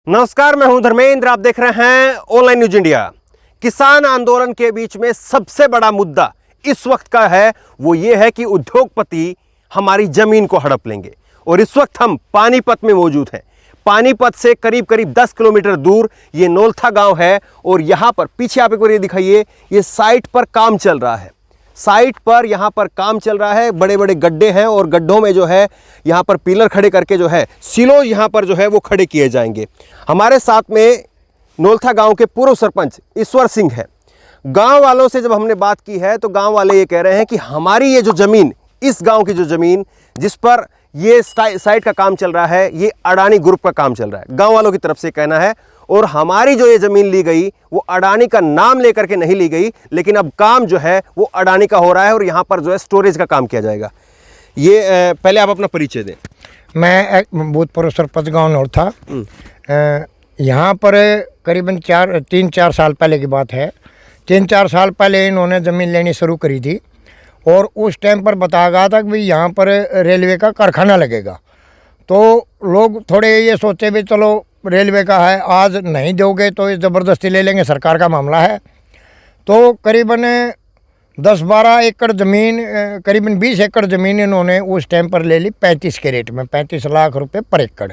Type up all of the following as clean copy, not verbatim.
नमस्कार, मैं हूं धर्मेंद्र। आप देख रहे हैं ऑनलाइन न्यूज इंडिया। किसान आंदोलन के बीच में सबसे बड़ा मुद्दा इस वक्त का है वो ये है कि उद्योगपति हमारी जमीन को हड़प लेंगे। और इस वक्त हम पानीपत में मौजूद हैं। पानीपत से करीब करीब 10 किलोमीटर दूर ये नौलथा गांव है और यहां पर पीछे आप एक बार ये दिखाइए, ये साइट पर काम चल रहा है। साइट पर यहाँ पर काम चल रहा है, बड़े बड़े गड्ढे हैं और गड्ढों में जो है यहाँ पर पिलर खड़े करके जो है सिलो यहाँ पर जो है वो खड़े किए जाएंगे। हमारे साथ में नौलथा गांव के पूर्व सरपंच ईश्वर सिंह है। गांव वालों से जब हमने बात की है तो गांव वाले ये कह रहे हैं कि हमारी ये जो ज़मीन, इस गांव की जो ज़मीन जिस पर ये साइट का काम चल रहा है, ये अडानी ग्रुप का काम चल रहा है, गाँव वालों की तरफ से कहना है। और हमारी जो ये ज़मीन ली गई वो अडानी का नाम लेकर के नहीं ली गई, लेकिन अब काम जो है वो अडानी का हो रहा है और यहाँ पर जो है स्टोरेज का काम किया जाएगा। ये पहले आप अपना परिचय दें। मैं एक भूतपूर्व सरपंच गाँव नौलथा। यहाँ पर करीबन 3-4 साल पहले की बात है। 3-4 साल पहले इन्होंने ज़मीन लेनी शुरू करी थी और उस टाइम पर बताया गया था कि भाई यहाँ पर रेलवे का कारखाना लगेगा। तो लोग थोड़े ये सोचे भी चलो रेलवे का है, आज नहीं दोगे तो ये ज़बरदस्ती ले लेंगे, सरकार का मामला है। तो करीबन 10-12 एकड़ ज़मीन, करीबन 20 एकड़ ज़मीन इन्होंने उस टाइम पर ले ली 35 के रेट में, 35 लाख रुपए पर एकड़।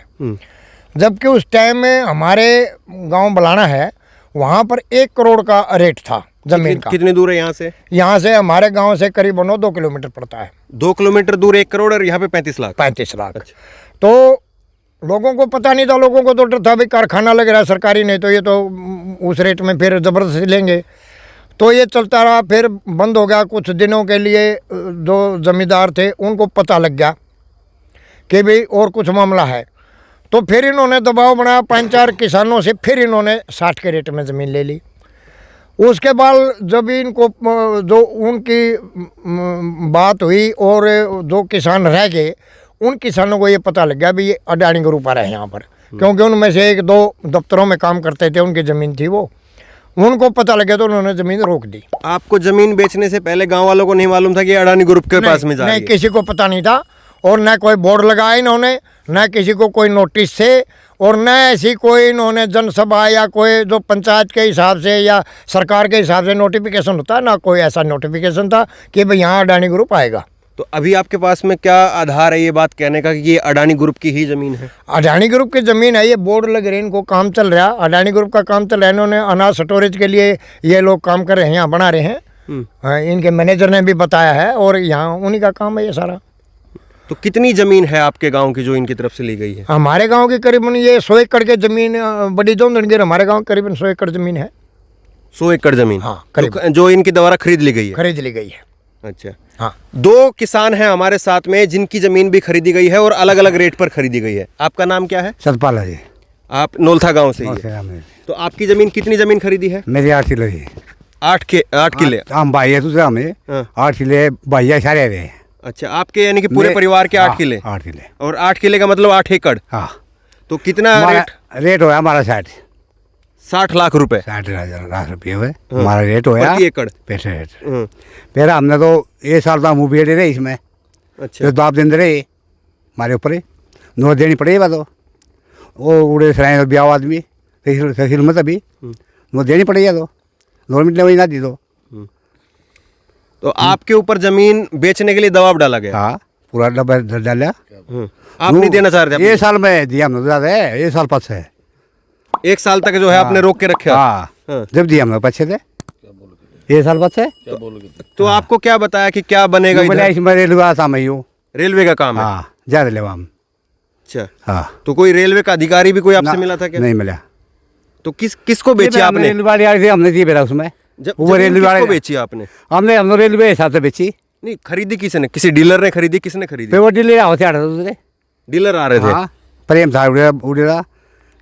जबकि उस टाइम में हमारे गांव बलाना है, वहाँ पर 1 करोड़ का रेट था ज़मीन का। कितनी दूर है यहाँ से? यहाँ से हमारे गांव से करीबन 2 किलोमीटर पड़ता है। 2 किलोमीटर दूर 1 करोड़ और यहाँ पे 35 लाख। 35 लाख। अच्छा। तो लोगों को पता नहीं था, लोगों को तो डर था भाई कारखाना लग रहा है सरकारी, नहीं तो ये तो उस रेट में फिर ज़बरदस्ती लेंगे। तो ये चलता रहा, फिर बंद हो गया कुछ दिनों के लिए। जो ज़मींदार थे उनको पता लग गया कि भाई और कुछ मामला है, तो फिर इन्होंने दबाव बनाया 5-4 किसानों से, फिर इन्होंने 60 के रेट में ज़मीन ले ली। उसके बाद जब इनको जो उनकी बात हुई और जो किसान रह गए, उन किसानों को ये पता लग गया भी ये अडानी ग्रुप आ रहे हैं यहाँ पर, क्योंकि उनमें से 1-2 दफ्तरों में काम करते थे, उनकी ज़मीन थी वो। उनको पता लग गया तो उन्होंने ज़मीन रोक दी। आपको ज़मीन बेचने से पहले गांव वालों को नहीं मालूम था कि अडानी ग्रुप के पास में जा रही है? नहीं, किसी को पता नहीं था और न कोई बोर्ड लगाया इन्होंने, न किसी को कोई नोटिस से, और न ऐसी कोई इन्होंने जनसभा या कोई जो पंचायत के हिसाब से या सरकार के हिसाब से नोटिफिकेशन होता है, ना कोई ऐसा नोटिफिकेशन था कि भाई यहाँ अडानी ग्रुप आएगा। तो अभी आपके पास में क्या आधार है ये बात कहने का कि ये अडानी ग्रुप की ही ज़मीन है? अडानी ग्रुप की ज़मीन है, ये बोर्ड लग रहे हैं, इनको काम चल रहा है, अडानी ग्रुप का काम चल रहा है। इन्होंने अनाज स्टोरेज के लिए ये लोग काम कर रहे हैं, यहाँ बना रहे हैं। इनके मैनेजर ने भी बताया है और यहाँ उन्हीं का काम है ये सारा। तो कितनी ज़मीन है आपके गांव की जो इनकी तरफ से ली गई है? हमारे गांव की करीबन ये 100 एकड़ की ज़मीन, बड़ी जोंदड़गिर हमारे गांव करीबन 100 एकड़ ज़मीन है। 100 एकड़ ज़मीन? हाँ, करीब जो इनके द्वारा खरीद ली गई है? खरीद ली गई है। अच्छा। हाँ, 2 किसान हैं हमारे साथ में जिनकी ज़मीन भी खरीदी गई है और अलग अलग रेट पर खरीदी गई है। आपका नाम क्या है? सतपाल है जी। आप नौलथा गांव से ही है। तो आपकी ज़मीन कितनी ज़मीन खरीदी है? मेरी 8 किलो है। 8 किले? हम भाई है दूसरा हमें। 8 किले भाई है सारे हुए। अच्छा, आपके यानी कि पूरे परिवार के 8 किले? 8 किले। और 8 किले का मतलब 8 एकड़? हाँ। तो कितना रेट होया हमारा 60 लाख रुपए? 60 लाख रुपये हुए हमारा रेट होया प्रति एकड़? पैसे रेट। फिर हमने तो ये साल तो मुँह बेटे रहे इसमें। अच्छा। तो दाब दिन रहे हमारे ऊपर नोट देनी पड़ेगी तो वो उड़े सराय ब्याह आदमी तहसील में तभी नोट देनी पड़ेगी, तो नोट मिलने वही ना दी तो आपके ऊपर ज़मीन बेचने के लिए दबाव डाला गया? हाँ, पूरा डब्बा डाला। आप नहीं देना चाह रहे थे? ये साल में दिया हमने ज़्यादा है, ये साल पास है 1 साल तक जो है आपने रोक के रखा? हाँ, जब दिया हमने पछे थे, ये साल पास है। तो आपको क्या बताया कि क्या बनेगा इधर? इसमें रेलवे आता मैं यूँ रेलवे का काम है? हाँ, ज़्यादा लेवा हम। अच्छा। हाँ। तो कोई रेलवे का अधिकारी भी कोई आपसे मिला था क्या? नहीं मिला। तो किसको बेची आपने? रेलवे वाले आए थे, हमने दिए बेरा उसमें। वो रेलवे वाले बेची आपने? हमने रेलवे हिसाब से बेची। नहीं, खरीदी किसने? किसी डीलर ने खरीदी? किसने खरीदी? वो डीलर होते आ रहे थे, डीलर आ रहे थे? हाँ, प्रेम था उड़ेरा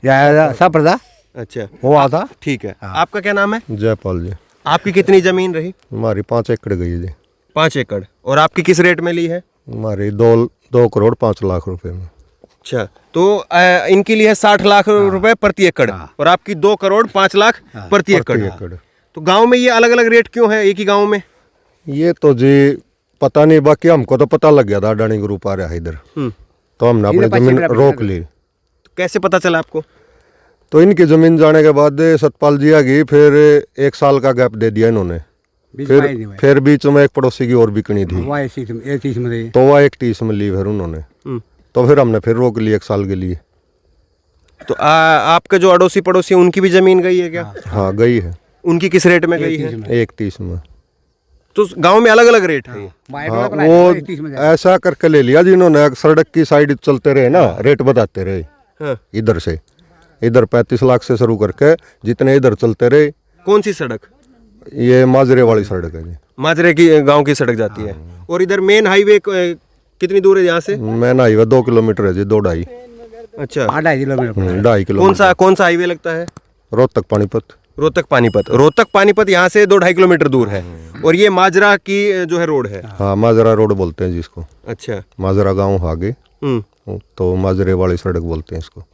या सब प्रदा। अच्छा, वो आता। ठीक है। आपका क्या नाम है? जयपाल जी। आपकी कितनी ज़मीन रही? हमारी 5 एकड़ गई जी। 5 एकड़। और आपकी किस रेट में ली है? हमारी 2 करोड़ 5 लाख रुपए में। अच्छा, तो इनके लिए 60 लाख रुपए प्रति एकड़ और आपकी 2 करोड़ 5 लाख प्रति एकड़। तो गांव में ये अलग अलग रेट क्यों है एक ही गांव में? ये तो जी पता नहीं, बाकी हमको तो पता लग गया था अडानी ग्रुप आ रहा है इधर, तो हमने अपनी जमीन रोक ली। कैसे पता चला आपको? तो इनकी ज़मीन जाने के बाद सतपाल जी आ गई, फिर 1 साल का गैप दे दिया इन्होंने। फिर बीच में एक पड़ोसी की और बिकनी थी, तो वह 31 में ली फिर उन्होंने। तो फिर हमने फिर रोक ली 1 साल के लिए। तो आपके जो अड़ोसी पड़ोसी हैं, उनकी भी जमीन गई है क्या? हाँ गई है। उनकी किस रेट में गई है? 31 में। तो गांव में अलग अलग रेट है। हाँ, वो ऐसा करके ले लिया जिन्होंने, सड़क की साइड चलते रहे ना, रेट बताते रहे। हाँ। इधर से इधर 35 लाख से शुरू करके जितने इधर चलते रहे। कौन सी सड़क? ये माजरे वाली सड़क है जी। माजरे की गांव की सड़क जाती है। और इधर मेन हाईवे कितनी दूर है यहाँ से? मैन हाईवे 2 किलोमीटर है जी, 2-2.5। अच्छा, 2.5 किलोमीटर। 2.5 किलोमीटर। कौन सा हाईवे लगता है? रोहतक पानीपत। रोहतक पानीपत यहाँ से 2-2.5 किलोमीटर दूर है। और ये माजरा की जो है रोड है। हाँ, माजरा रोड बोलते हैं जिसको। अच्छा। माजरा गांव आगे, तो माजरे वाली सड़क बोलते हैं इसको।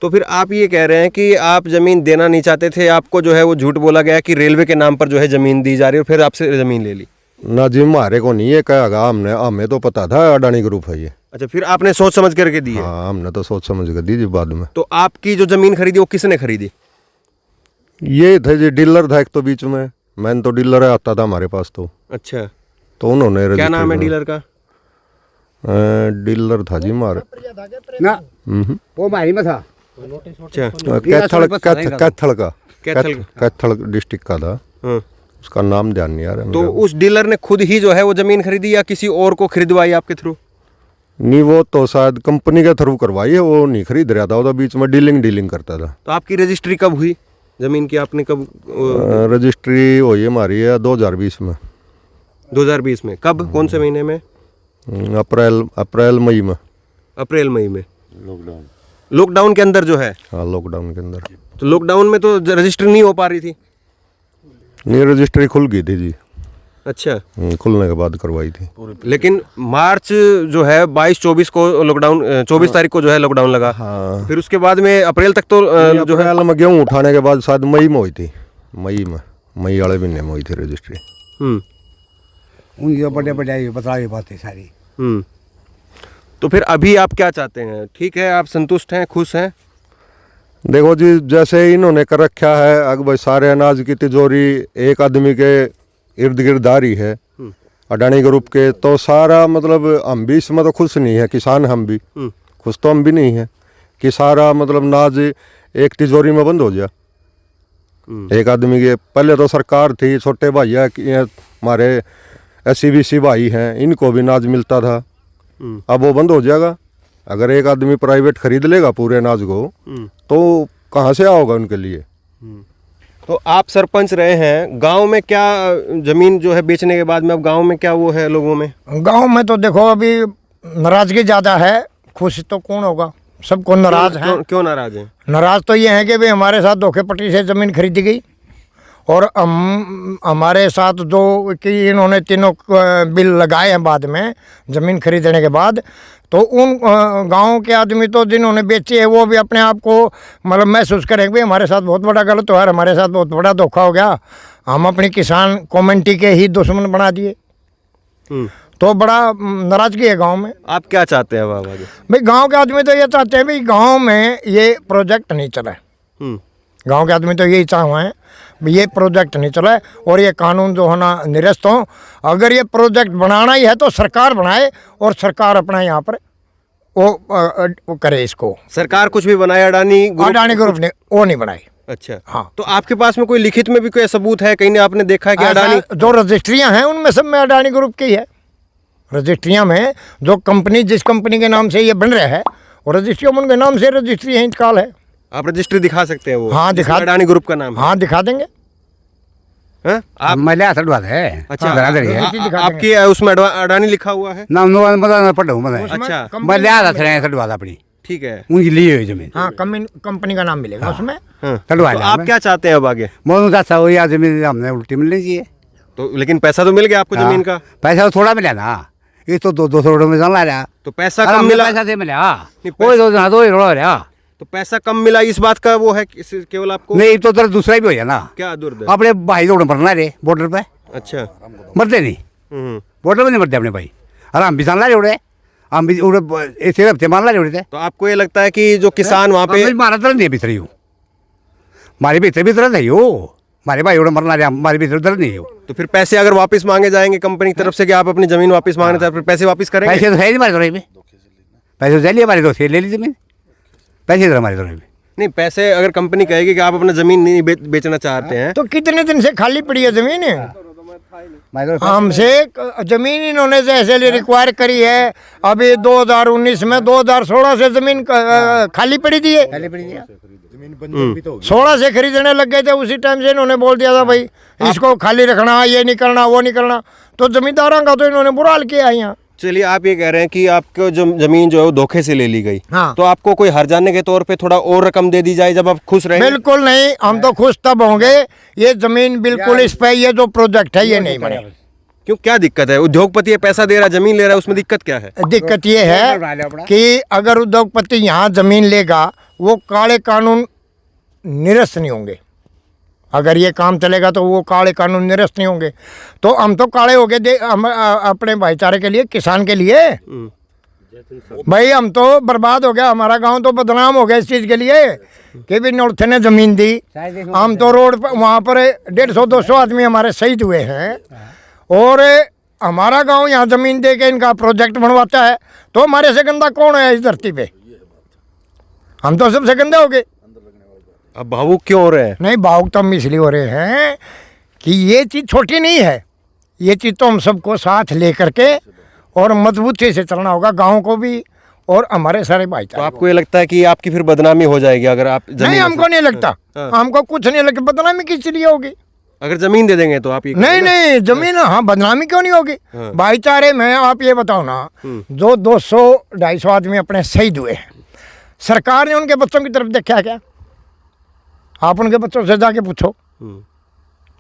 तो फिर आप ये कह रहे हैं कि आप जमीन देना नहीं चाहते थे, आपको जो है वो झूठ बोला गया कि रेलवे के नाम पर जो है जमीन दी जा रही है, और फिर आपसे जमीन ले ली? ना जी, हमारे को नहीं ये कहेगा, हमें तो पता था अडानी ग्रुप है ये। अच्छा, फिर आपने सोच समझ करके दी है? हाँ, हमने तो सोच समझ कर दी जी बाद में। तो आपकी जो जमीन खरीदी वो किसने खरीदी? ये थे जी, डीलर था एक तो बीच में, मैंने तो डीलर आता था हमारे पास तो। अच्छा, तो उन्होंने क्या नाम है डीलर का? डीलर था जी हमारे ना वो मारी में था। अच्छा, कैथल डिस्ट्रिक्ट का था। हाँ। उसका नाम ध्यान नहीं आ रहा। तो उस डीलर ने खुद ही जो है वो जमीन खरीदी या किसी और को खरीदवाई आपके थ्रू? नहीं, वो तो शायद कंपनी के थ्रू करवाई है, वो नहीं खरीद रहा था, वो तो बीच में डीलिंग करता था। तो आपकी रजिस्ट्री कब हुई जमीन की? आपने कब रजिस्ट्री हुई हमारी है 2020 में। 2020 में कब? कौन से महीने में? अप्रैल मई में। अप्रैल मई में लॉकडाउन के अंदर जो है? हाँ, लॉकडाउन के अंदर। तो लॉकडाउन में तो रजिस्ट्री नहीं हो पा रही थी? नहीं, रजिस्ट्री खुल गई थी जी। अच्छा, खुलने के बाद करवाई थी। लेकिन मार्च जो है 22-24 को लॉकडाउन, 24 तारीख को जो है लॉकडाउन लगा। हाँ। फिर उसके बाद में अप्रैल तक तो जो है अप्रैल में गेहूँ उठाने के बाद शायद मई में हुई थी। मई वाले महीने में हुई थी रजिस्ट्री। उनकी बड़े बड़े बताई बातें सारी। तो फिर अभी आप क्या चाहते हैं? ठीक है, आप संतुष्ट हैं, खुश हैं? देखो जी, जैसे इन्होंने कर रखा है, अगर भाई सारे अनाज की तिजोरी एक आदमी के इर्द गिर्द आ रही है अडानी ग्रुप के, तो सारा मतलब हम भी इसमें तो खुश नहीं है, किसान हम भी खुश तो हम भी नहीं है कि सारा मतलब अनाज एक तिजोरी में बंद हो जाए एक आदमी के। पहले तो सरकार थी, छोटे भाई हमारे SC-BC भाई हैं, इनको भी अनाज मिलता था। अब वो बंद हो जाएगा। अगर एक आदमी प्राइवेट खरीद लेगा पूरे अनाज को, तो कहाँ से आओगा उनके लिए? तो आप सरपंच रहे हैं, गांव में क्या जमीन जो है बेचने के बाद में अब गांव में क्या वो है लोगों में? गांव में तो देखो अभी नाराजगी ज़्यादा है, खुश तो कौन होगा, सबको नाराज है। क्यों नाराज हैं? नाराज तो ये है कि भाई हमारे साथ धोखेपट्टी से ज़मीन खरीदी गई, और हमारे साथ जो कि इन्होंने तीनों बिल लगाए हैं बाद में ज़मीन खरीदने के बाद, तो उन गांव के आदमी तो जिन्होंने बेची है वो भी अपने आप को मतलब महसूस करेंगे भाई हमारे साथ बहुत बड़ा गलत हुआ है, हमारे साथ बहुत बड़ा धोखा हो गया, हम अपनी किसान कम्युनिटी के ही दुश्मन बना दिए। तो बड़ा नाराजगी है गांव में। आप क्या चाहते हैं बाबा जी? भाई गांव के आदमी तो ये चाहते हैं भाई गांव में ये प्रोजेक्ट नहीं चला है। गांव के आदमी तो यही चाह हैं ये प्रोजेक्ट नहीं चला है, और ये कानून जो है ना निरस्त हो। अगर ये प्रोजेक्ट बनाना ही है तो सरकार बनाए, और सरकार अपना यहाँ पर वो करे इसको। सरकार कुछ भी बनाए, अडानी ग्रुप ने वो नहीं बनाई। अच्छा, हाँ। तो आपके पास में कोई लिखित में भी कोई सबूत है, कहीं ने आपने देखा है कि अडानी? जो रजिस्ट्रियाँ हैं उनमें सब में अडानी ग्रुप की है। रजिस्ट्रियाँ में जो कंपनी, जिस कंपनी के नाम से ये बन रहा है, और रजिस्ट्रियों में उनके नाम से रजिस्ट्री है, इंतकाल है। आप रजिस्ट्री दिखा सकते हैं वो? हाँ, दिखा। अडानी ग्रुप का नाम है? हाँ, दिखा देंगे। आप महिला सड़वा है। अच्छा, हाँ, आपकी उसमें अडानी लिखा हुआ है? नाम नो पढ़ा हूँ मैं। अच्छा, महिला सड़वा अपनी, ठीक है, उनकी ली हुई जमीन। हाँ, कंपनी का नाम मिलेगा उसमें। सड़वा। तो आप क्या चाहते हैं अब आगे? मोनू चाचा हो या जमीन हमने उल्टी मिलनी चाहिए। तो लेकिन पैसा तो मिल गया आपको जमीन का? पैसा थोड़ा मिला ना, ये तो 200 करोड़ में चला रहा। तो पैसा कम मिला? पैसा से मिला पैसा- दो ही रोड़ा रहा। तो पैसा कम मिला इस बात का वो है केवल आपको? नहीं तो तेरा दूसरा भी हो जाए ना। क्या दुर्द? अपने भाई दौड़ मरना रे बॉर्डर पे। अच्छा, मरते नहीं, बॉर्डर पे नहीं मरते अपने भाई। अरे हम भी सान ला रहे उड़े, हम भी उड़े हफ्ते मान ला रहे उड़े थे। तो आपको ये लगता है कि जो किसान वहाँ पे मारा तो नहीं बिसरी हूँ मारे भीतर दर्द है यो, मारे भाई उड़ा मरना रहा, मारे भीतर दर्द नहीं हो। तो फिर पैसे अगर वापस मांगे जाएंगे कंपनी की तरफ से कि आप अपनी जमीन वापस मांगना चाहते, फिर पैसे वापस करेंगे? पैसे तो है नहीं हमारे दौरे में, पैसे तो चलिए हमारे दोस्त ले ली जमीन, पैसे तो हमारे दौरे में नहीं। पैसे अगर कंपनी कहेगी कि आप अपना जमीन नहीं बेचना चाहते हैं तो कितने दिन से खाली पड़ी है जमीन? हमसे जमीन इन्होंने जैसे रिक्वायर करी है अभी 2019 में, 2016 से जमीन खाली पड़ी थी। 16 से खरीदने लग गए थे, उसी टाइम से इन्होंने बोल दिया था भाई इसको खाली रखना, ये नहीं करना, वो नहीं करना। तो जमींदारों का तो इन्होंने बुरा हाल किया यहाँ। चलिए, आप ये कह रहे हैं कि आपको जो जमीन जो है वो धोखे से ले ली गई, हाँ। तो आपको कोई हर्जाने के तौर पे थोड़ा और रकम दे दी जाए जब आप खुश रहेंगे? बिल्कुल नहीं, हम तो खुश तब होंगे ये जमीन बिल्कुल इस पे ये जो प्रोजेक्ट है ये नहीं बने। क्यों, क्या दिक्कत है? उद्योगपति ये पैसा दे रहा है, जमीन ले रहा है, उसमें दिक्कत क्या है? दिक्कत ये है कि अगर उद्योगपति यहाँ जमीन लेगा वो काले कानून निरस्त नहीं होंगे। अगर ये काम चलेगा तो वो काले कानून निरस्त नहीं होंगे। तो हम तो काले हो गए हम अपने भाईचारे के लिए, किसान के लिए। भाई हम तो बर्बाद हो गया, हमारा गांव तो बदनाम हो गया इस चीज़ के लिए कि भी नौर्थ ने ज़मीन दी। हम तो रोड पर वहाँ पर 150-200 आदमी हमारे शहीद हुए हैं और हमारा गांव यहाँ ज़मीन दे के इनका प्रोजेक्ट बनवाता है। तो हमारे से गंदा कौन है इस धरती पे? हम तो सबसे गंदे हो गए। अब भावुक क्यों हो रहे हैं? नहीं, भावुक तो हम इसलिए हो रहे हैं कि ये चीज़ छोटी नहीं है। ये चीज़ तो हम सबको साथ ले करके और मजबूती से चलना होगा, गाँव को भी और हमारे सारे तो भाईचारे। आपको ये लगता है कि आपकी फिर बदनामी हो जाएगी अगर आप जमीन? नहीं, हमको नहीं लगता। हाँ। हमको कुछ नहीं लगता। बदनामी किस लिए होगी? अगर जमीन दे देंगे तो आप ये नहीं नहीं, जमीन, हाँ, बदनामी क्यों नहीं होगी? हाँ। भाईचारे में आप ये बताओ ना, जो 200-250 आदमी अपने शहीद हुए हैं, सरकार ने उनके बच्चों की तरफ देखा क्या? आप उनके बच्चों से जाके पूछो।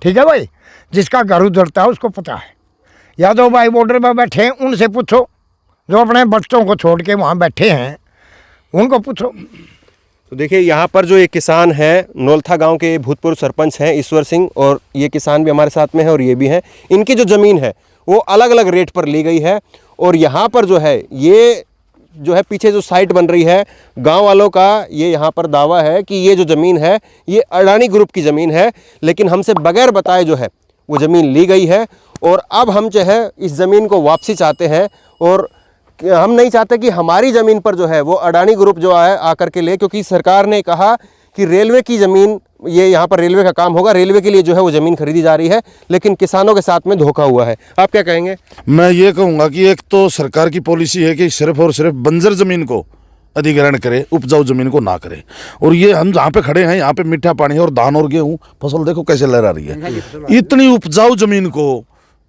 ठीक है भाई, जिसका घर उजड़ता है उसको पता है। यादव भाई बॉर्डर पर बैठे हैं, उनसे पूछो। जो अपने बच्चों को छोड़ के वहाँ बैठे हैं उनको पूछो। तो देखिए, यहाँ पर जो एक किसान है, नौलथा गांव के भूतपूर्व सरपंच हैं ईश्वर सिंह, और ये किसान भी हमारे साथ में है और ये भी हैं। इनकी जो ज़मीन है वो अलग अलग रेट पर ली गई है। और यहाँ पर जो है ये जो है पीछे जो साइट बन रही है, गांव वालों का ये यहाँ पर दावा है कि ये जो ज़मीन है ये अडानी ग्रुप की ज़मीन है, लेकिन हमसे बगैर बताए जो है वो ज़मीन ली गई है। और अब हम जो है इस ज़मीन को वापसी चाहते हैं और हम नहीं चाहते कि हमारी ज़मीन पर जो है वो अडानी ग्रुप जो है आकर के ले, क्योंकि सरकार ने कहा कि रेलवे की ज़मीन, ये यहाँ पर रेलवे का काम होगा, रेलवे के लिए जो है वो ज़मीन खरीदी जा रही है, लेकिन किसानों के साथ में धोखा हुआ है। आप क्या कहेंगे? मैं ये कहूँगा कि एक तो सरकार की पॉलिसी है कि सिर्फ और सिर्फ बंजर ज़मीन को अधिग्रहण करे, उपजाऊ ज़मीन को ना करे। और ये हम जहाँ पे खड़े हैं यहाँ पे मीठा पानी है और धान और गेहूँ फसल देखो कैसे लहरा रही है। इतनी उपजाऊ ज़मीन को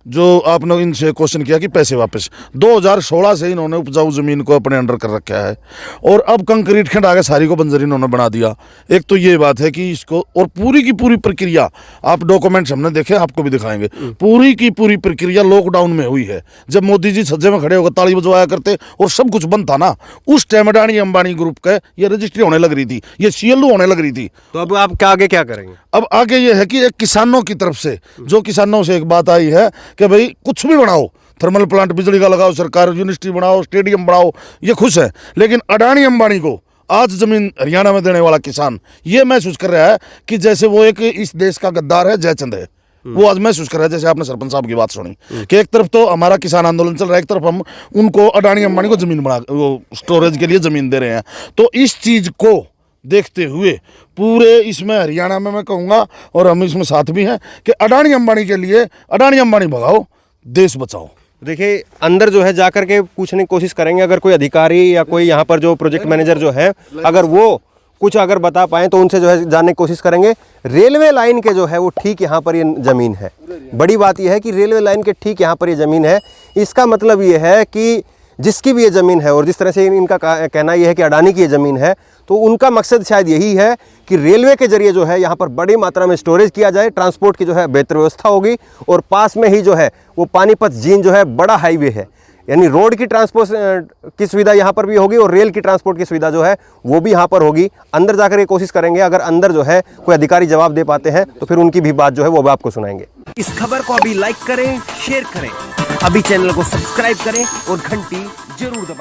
जो आपने इनसे क्वेश्चन किया कि पैसे वापस, 2016 से इन्होंने उपजाऊ ज़मीन को अपने अंडर कर रखा है और अब कंक्रीट खंड आगे सारी को बंजर इन्होंने बना दिया। एक तो ये बात है कि इसको, और पूरी की पूरी प्रक्रिया आप डॉक्यूमेंट्स हमने देखे, आपको भी दिखाएंगे, पूरी की पूरी प्रक्रिया लॉकडाउन में हुई है। जब मोदी जी सज्जे में खड़े होकर ताली बजवाया करते और सब कुछ बंद था ना, उस टाइम अडानी अंबानी ग्रुप का ये रजिस्ट्री होने लग रही थी, ये CLU होने लग रही थी। तो अब आप आगे क्या करेंगे? अब आगे ये है कि एक किसानों की तरफ से, जो किसानों से एक बात आई है कि भाई कुछ भी बनाओ, थर्मल प्लांट बिजली का लगाओ, सरकार यूनिवर्सिटी बनाओ, स्टेडियम बनाओ, ये खुश है। लेकिन अडानी अंबानी को आज जमीन हरियाणा में देने वाला किसान ये महसूस कर रहा है कि जैसे वो एक इस देश का गद्दार है, जयचंद है। वो आज महसूस कर रहा है, जैसे आपने सरपंच साहब की बात सुनी कि एक तरफ तो हमारा किसान आंदोलन चल रहा है, एक तरफ हम उनको अडानी अंबानी को जमीन बना, वो स्टोरेज के लिए जमीन दे रहे हैं। तो इस चीज को देखते हुए पूरे इसमें हरियाणा में मैं कहूँगा, और हम इसमें साथ भी हैं, कि अडानी अंबानी के लिए अडानी अंबानी भगाओ, देश बचाओ। देखिए, अंदर जो है जाकर के पूछने की कोशिश करेंगे, अगर कोई अधिकारी या कोई यहाँ पर जो प्रोजेक्ट मैनेजर जो है, अगर वो कुछ अगर बता पाएँ तो उनसे जो है जानने की कोशिश करेंगे। रेलवे लाइन के जो है वो ठीक यहाँ पर ये ज़मीन है। बड़ी बात यह है कि रेलवे लाइन के ठीक यहाँ पर ये ज़मीन है। इसका मतलब ये है कि जिसकी भी ये ज़मीन है, और जिस तरह से इनका कहना यह है कि अडानी की ये ज़मीन है, तो उनका मकसद शायद यही है कि रेलवे के जरिए जो है यहाँ पर बड़ी मात्रा में स्टोरेज किया जाए, ट्रांसपोर्ट की जो है बेहतर व्यवस्था होगी, और पास में ही जो है वो पानीपत जींद जो है बड़ा हाईवे है, यानी रोड की ट्रांसपोर्ट की सुविधा यहाँ पर भी होगी और रेल की ट्रांसपोर्ट की सुविधा जो है वो भी यहाँ पर होगी। अंदर जाकर ये कोशिश करेंगे, अगर अंदर जो है कोई अधिकारी जवाब दे पाते हैं तो फिर उनकी भी बात जो है वो भी आपको सुनाएंगे। इस खबर को अभी लाइक करें, शेयर करें, अभी चैनल को सब्सक्राइब करें और घंटी जरूर दबाएं।